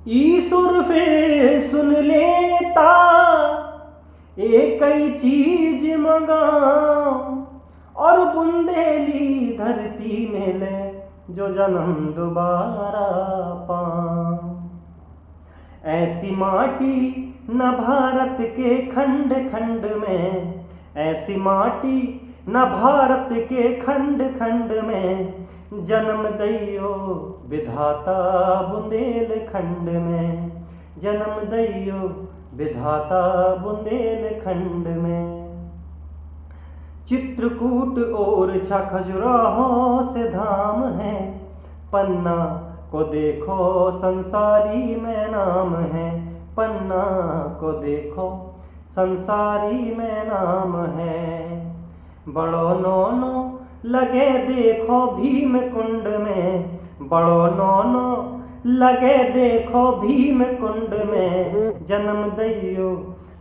ईसुर फिर सुन लेता, एक ही चीज मंगाऊं, और बुंदेली धरती में ले जो जन्म दोबारा पाऊं। ऐसी माटी न भारत के खंड खंड में, ऐसी माटी न भारत के खंड खंड में, जन्म दैयो विधाता बुंदेलखंड में, जन्म दैयो विधाता बुंदेलखंड में। चित्रकूट और खजुराहों से धाम है, पन्ना को देखो संसारी में नाम है, पन्ना को देखो संसारी में नाम है। बड़ो नौनो लगे देखो भीम कुंड में, बड़ो नौनो लगे देखो भीम कुंड में, जन्म दैयो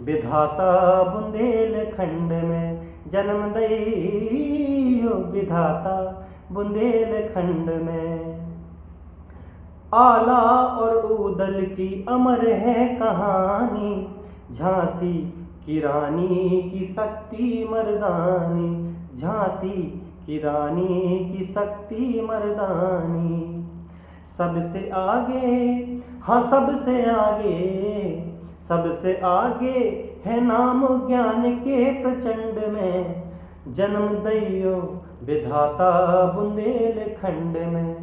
विधाता बुंदेलखंड में, जन्म दैयो विधाता बुंदेलखंड में। आला और उदल की अमर है कहानी, झांसी की रानी की शक्ति मर्दानी, झांसी की रानी की शक्ति मर्दानी। सबसे आगे, हाँ सबसे आगे, सबसे आगे है नाम ज्ञान के प्रचंड में, जन्म दैयो विधाता बुंदेलखंड में,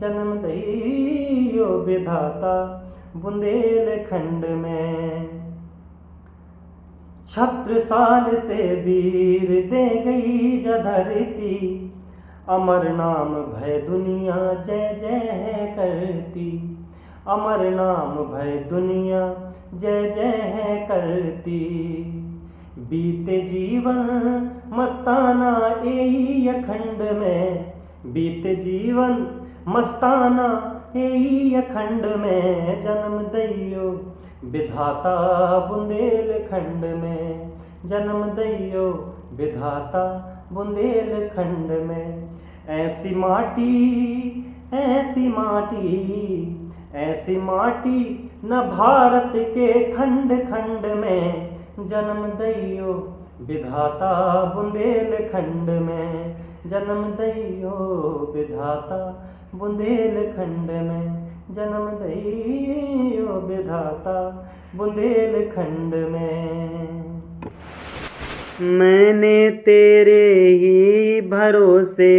जन्म दैयो विधाता बुंदेलखंड में। छत्रसाल से वीर दे गई धरती, अमर नाम भय दुनिया जय जय करती, अमर नाम भय दुनिया जय जय करती। बीते जीवन मस्ताना एई अखंड में, बीते जीवन मस्ताना एई अखंड में, जन्म दैयो विधाता बुंदेलखंड में, जन्म दैयो विधाता बुंदेलखंड में। ऐसी माटी, ऐसी माटी, ऐसी माटी न भारत के खंड खंड में, जन्म दैयो विधाता बुंदेलखंड में, जन्म दैयो विधाता बुंदेलखंड में, जन्म दैयो विधाता बुंदेलखंड में। मैंने तेरे ही भरोसे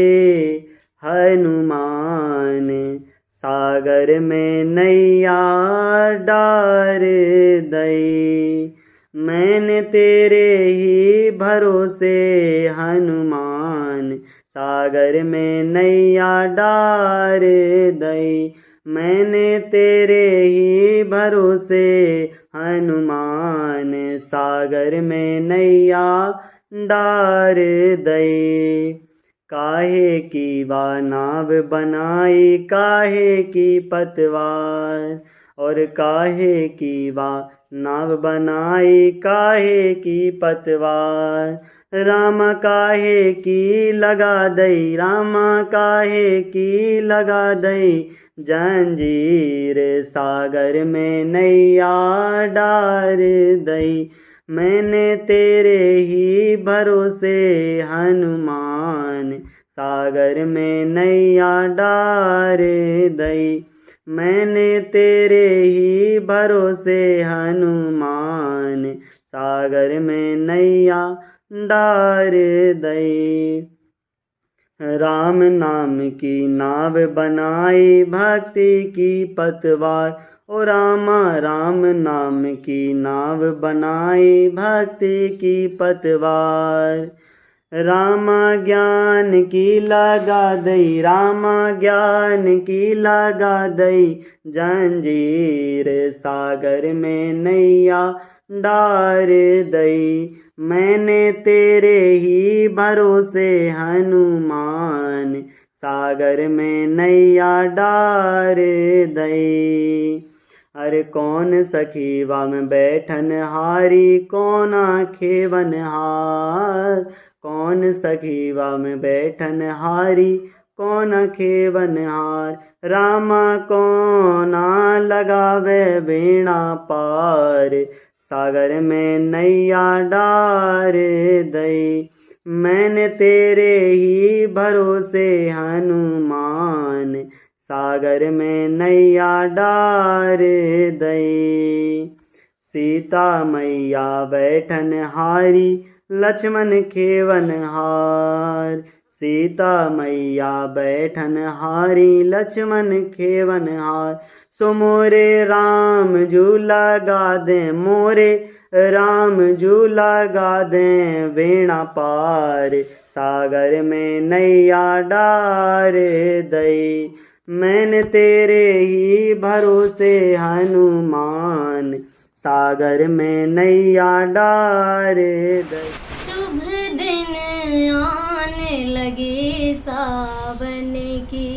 हनुमान, सागर में नैया डार दई, मैंने तेरे ही भरोसे हनुमान, सागर में नैया डार दई, मैंने तेरे ही भरोसे हनुमान, सागर में नैया डार दई। काहे की वा नाव बनाई, काहे की पतवार, और काहे की वा नाव बनाई, काहे की पतवार, रामा काहे की लगा दई, रामा काहे की लगा दई, जंजीर सागर में नैया डार दई, मैंने तेरे ही भरोसे हनुमान, सागर में नैया डार दई, मैंने तेरे ही भरोसे हनुमान, सागर में नैया डार दई। राम नाम की नाव बनाई, भक्ति की पतवार, ओ रामा राम नाम की नाव बनाई, भक्ति की पतवार, रामा ज्ञान की लगा दई, रामा ज्ञान की लगा दई, जंजीर सागर में नैया डार दई, मैंने तेरे ही भरोसे हनुमान, सागर में नैया डार दई। अरे कौन सखीवा में बैठन हारी, कौन आखेवन हार, कौन सखीवा में बैठन हारी, कौन खेवनहार। रामा कौना लगावे वीणा पार, सागर में नैया डार दई। मैंने तेरे ही भरोसे हनुमान, सागर में नैया डार दई। सीता मैया बैठन हारी, लक्ष्मण खेवन हार। सीता मैया बैठन हारी, लक्ष्मण खेवन हार। सो मोरे राम झूला गा दे, मोरे राम झूला गा दे वीणा पार, सागर में नैया डार दई। मैंने तेरे ही भरोसे हनुमान, सागर में नैया डार दई। शुभ दिन आने लगे सावन की,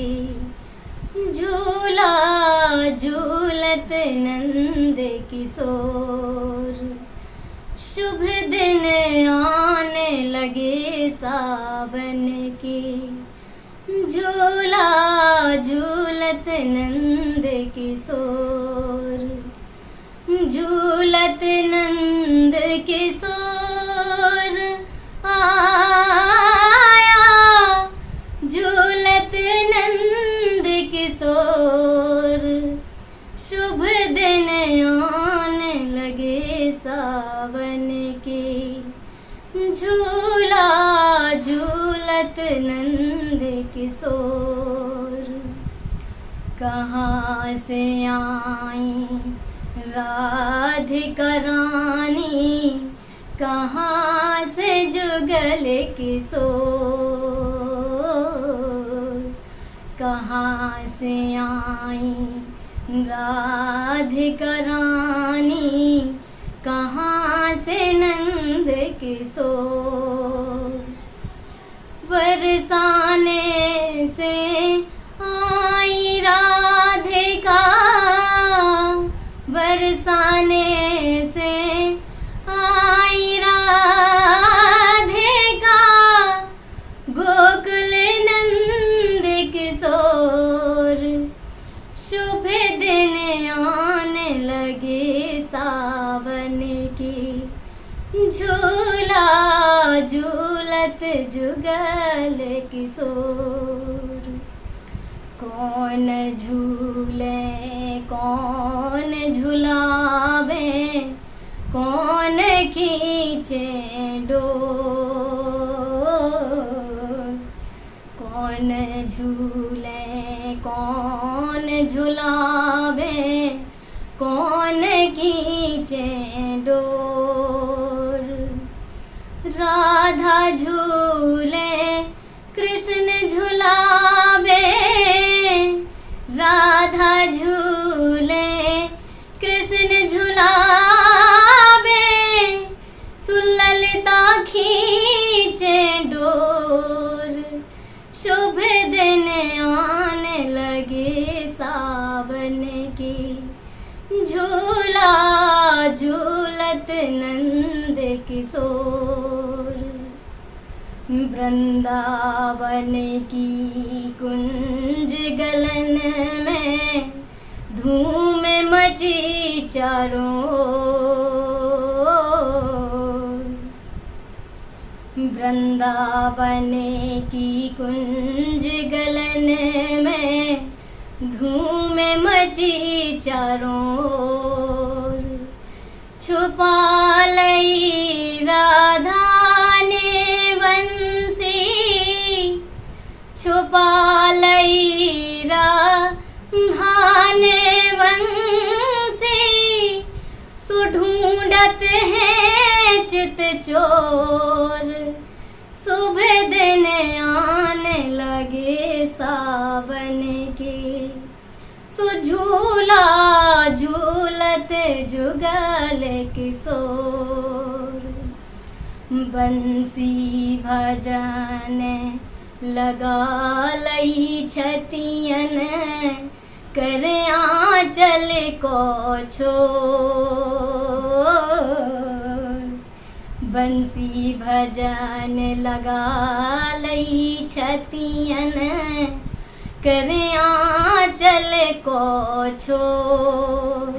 झूला झूलत नंद किशोर। शुभ दिन आने लगे सावन की, झूला झूलत नंद किशोर। झूलत नंद किशोर आया, झूलत नंद किशोर। शुभ दिन आने लगे सावन की, झूला झूलत नंद किशोर। कहाँ से आई राधिका रानी, कहाँ से जुगल किशोर। कहाँ से आई राधिका रानी, कहाँ से नंद किशोर। बरसाने से आई राधिका, बरसाने से आई राधिका, गोकुल नंद किशोर। शुभ दिन आने लगे सावन की, झूला झूलत जुगल किशोर। कौन झूले कौन झुलावे, कौन खींचे डोर। कौन झूले कौन झुलावे, कौन खींचे डोर। राधा झूले कृष्ण झुलावे, राधा झूले कृष्ण झुलावे। सुललिता खींचे डोर। शुभ दिन आने लगे सावन की, झूला झूलत नंद किशोर। वृंदावन की कुंज गलन में धूम मची चारों ओर। वृंदावन की कुंज गलन में धूम मची चारों ओर। छुपा लई राधा ने बंसी, छुपा लई राधा ने बंसी। सो ढूंढत है चित चोर। शुभ दिन आने लगे सावन के, सो झूला झूलत जुगल किशोर। बंसी भजन लगा लई छतियन, कर आंचल को छोर। बंसी भजन लगा लई छतियन करया चल को छोर।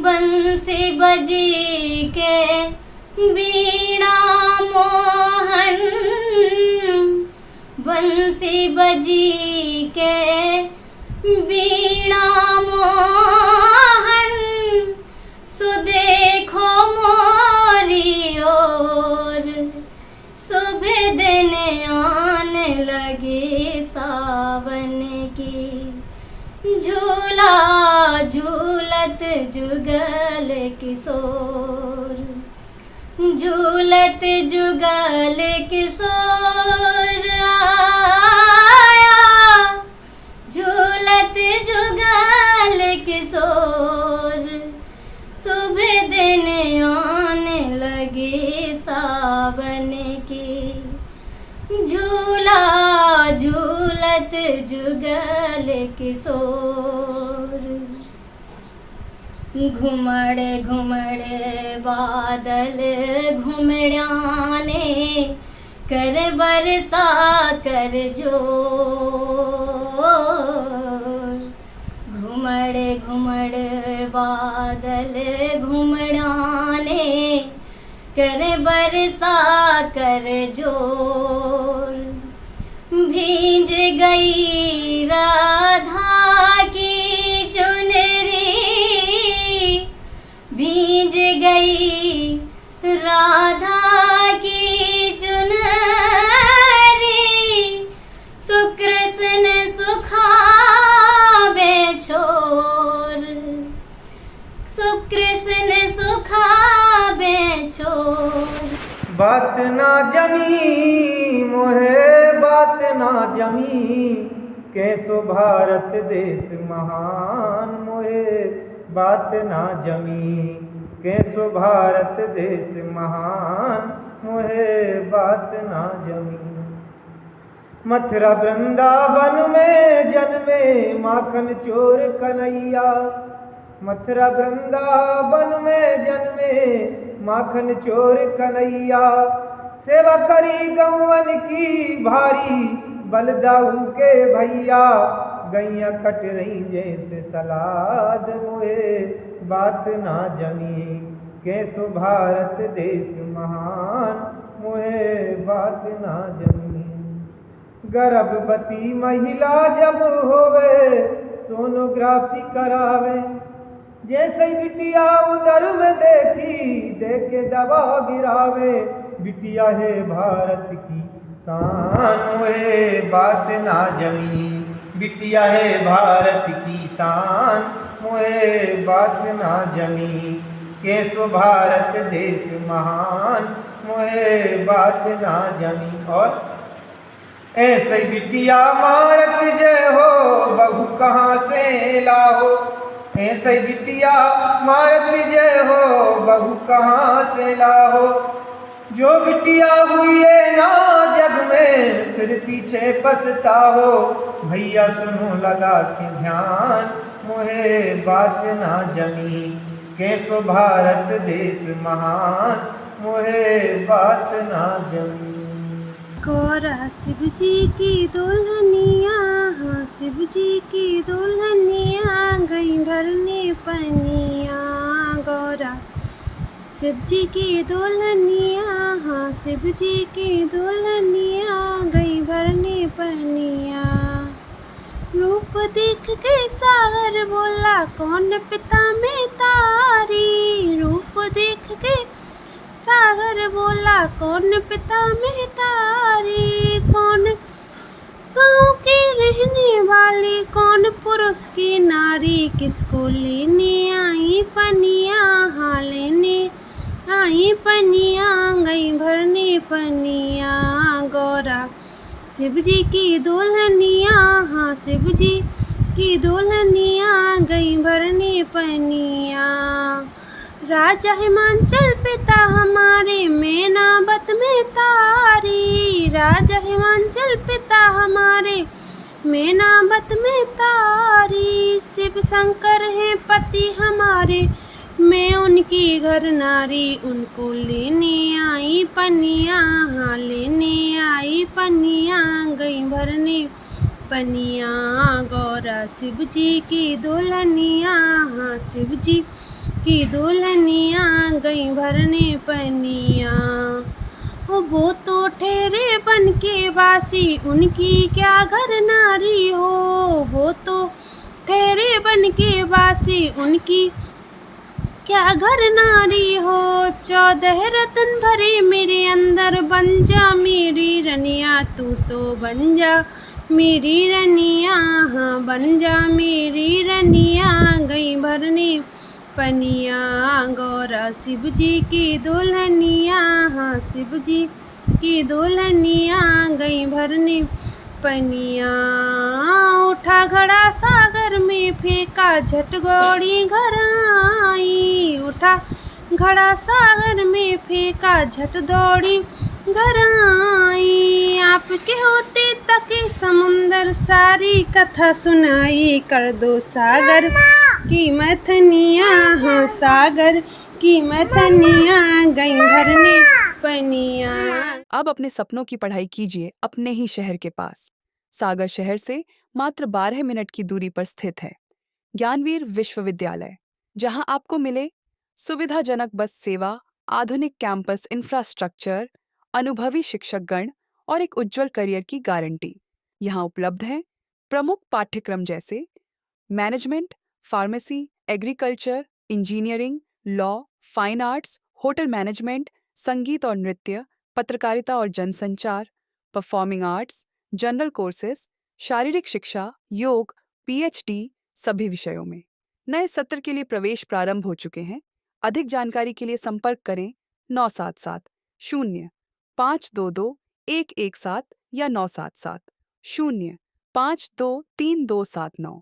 बंसी बजी के वीणा मोहन, बंसी बजी के वीणा मोहन, सो देखो मोरी ओर। सुबह दिन आने लगे सावन की, झूला झूलत जुगल किशोर। झूलत जुगल किशोर आया, झूलत जुगल किशोर। सुबह दिन आने लगे सावन की, झूला झूलत जुगल किशोर। घुमड़ घुमड़ बादल घुमड़ाने, कर बरसा कर जोर। घुमड़ घुमड़ बादल घुमड़ाने, कर बरसा कर जोर। भींज गई राधा की चुनरी, भींज गई राधा की चुनरी। सुकृष्ण सुखावे छोर, सुकृष्ण सुखावे छोर। बात ना जमी मोहे बात ना जमी, कैसो भारत देश महान मोहे बात ना जमी। कैसो भारत देश महान मोहे बात ना जमी। मथुरा वृंदावन में जन्मे माखन चोर कन्हैया, मथुरा वृंदावन में जन्मे माखन चोर कन्हैया। सेवा करी गौवन की भारी बलदाऊ के भैया, गैया कट रही जैसे सलाद मोहे बात ना जमी। कैसो भारत देश महान मोहे बात ना जमी। गर्भवती महिला जब होवे सोनोग्राफी करावे, जैसे बिटिया उदर में देखी देखे दवा गिरावे। बिटिया है भारत की शान मोहे बात ना जमी। बिटिया है भारत की शान मोहे बात ना जमी। कैसो भारत देश महान मोहे बात ना जमी। और ऐसे बिटिया मारत जय हो बहू कहाँ से लाहो। ऐसे बिटिया मारत जय हो बहू कहाँ से लाहो। जो बिटिया हुई है ना जग में फिर पीछे पछताओ। भैया सुनो लगा के ध्यान मोहे बात ना जमी। कैसो भारत देश महान मोहे बात ना जमी। गौरा शिव जी की दुल्हनिया, हाँ शिव जी की दुल्हनिया गई भरने पनिया। गौरा शिव जी की दुल्हनिया, हाँ शिव जी की दुल्हनिया गई भरने पनिया। रूप देख के सागर बोला कौन पिता में तारी। रूप देख के सागर बोला कौन पिता में तारी। कौन गाँव की रहने वाली, कौन पुरुष की नारी। किसको लेने आई पनिया, हाँ लेने आई पनिया गई भरने पनिया। गौरा शिव जी की दुल्हनिया, हाँ शिव जी की दुल्हनिया गई भरने पनिया। राजा हिमांचल पिता हमारे मैनावत में तारी। राजा हिमांचल पिता हमारे मैनावत में तारी। शिव शंकर हैं पति हमारे मैं उनकी घर नारी उनको लेने आई पनिया, हाँ लेने आई पनिया, गई भरने पनिया। गौरा शिव जी की दुल्हनिया, हाँ शिव जी की दुल्हनिया, गई भरने पनिया। वो तो ठहरे बन के बासी, उनकी क्या घर नारी हो। वो तो ठहरे बन के बासी, उनकी क्या घर नारी हो। 14 रतन भरे मेरे अंदर, बन जा मेरी रनिया, तू तो बन जा मेरी रनिया, हाँ बन जा मेरी रनिया, गई भरने पनिया। गौरा शिव जी की दुल्हनिया, हाँ शिव जी की दुल्हनिया, गई भरने पनिया। उठा घड़ा सागर में फेंका, झट गौड़ी घर आई। उठा घड़ा सागर में फेंका, झट दौड़ी घर आई। आपके होते तके समुंदर, सारी कथा सुनाई, कर दो सागर की मथनिया, हाँ सागर की मथनिया, गई भरने पनिया। अब अपने सपनों की पढ़ाई कीजिए अपने ही शहर के पास। सागर शहर से मात्र 12 मिनट की दूरी पर स्थित है ज्ञानवीर विश्वविद्यालय, जहां आपको मिले सुविधाजनक बस सेवा, आधुनिक कैंपस इंफ्रास्ट्रक्चर, अनुभवी शिक्षकगण और एक उज्जवल करियर की गारंटी। यहाँ उपलब्ध है प्रमुख पाठ्यक्रम जैसे management, pharmacy, agriculture, engineering, law, fine arts, hotel management, संगीत और नृत्य, पत्रकारिता और जनसंचार, परफॉर्मिंग आर्ट्स, जनरल कोर्सेज, शारीरिक शिक्षा, योग, पीएचडी सभी विषयों में। नए सत्र के लिए प्रवेश प्रारंभ हो चुके हैं। अधिक जानकारी के लिए संपर्क करें 977 0 522 117 या 977 0 523 279।